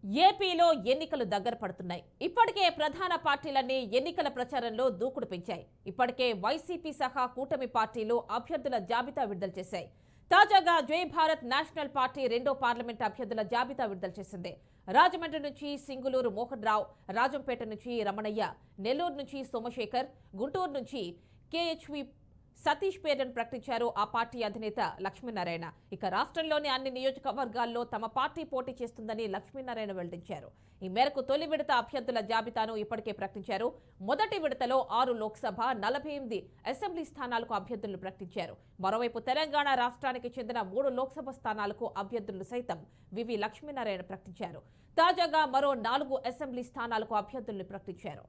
ఏపీలో ఎన్నికలు దగ్గర పడుతున్నాయి. ఇప్పటికే ప్రధాన పార్టీలన్నీ ఎన్నికల ప్రచారంలో దూకుడు పెంచాయి. ఇప్పటికే వైసీపీ సహా కూటమి పార్టీలు అభ్యర్థుల జాబితా విడుదల చేశాయి. తాజాగా జై భారత్ నేషనల్ పార్టీ రెండో పార్లమెంట్ అభ్యర్థుల జాబితా విడుదల చేసింది. రాజమండ్రి నుంచి సింగులూరు మోహన్ రావు, రాజంపేట నుంచి రమణయ్య, నెల్లూరు నుంచి సోమశేఖర్, గుంటూరు నుంచి కేహెచ్వి సతీష్ పేర్లను ప్రకటించారు ఆ పార్టీ అధినేత లక్ష్మీనారాయణ. ఇక రాష్ట్రంలోని అన్ని నియోజకవర్గాల్లో తమ పార్టీ పోటీ చేస్తుందని లక్ష్మీనారాయణ వెల్లడించారు. ఈ మేరకు తొలి విడత అభ్యర్థుల జాబితాను ఇప్పటికే ప్రకటించారు. మొదటి విడతలో 6 లోక్సభ, 48 అసెంబ్లీ స్థానాలకు అభ్యర్థులను ప్రకటించారు. మరోవైపు తెలంగాణ రాష్ట్రానికి చెందిన 3 లోక్సభ స్థానాలకు అభ్యర్థులను సైతం వివి లక్ష్మీనారాయణ ప్రకటించారు. తాజాగా మరో 4 అసెంబ్లీ స్థానాలకు అభ్యర్థులను ప్రకటించారు.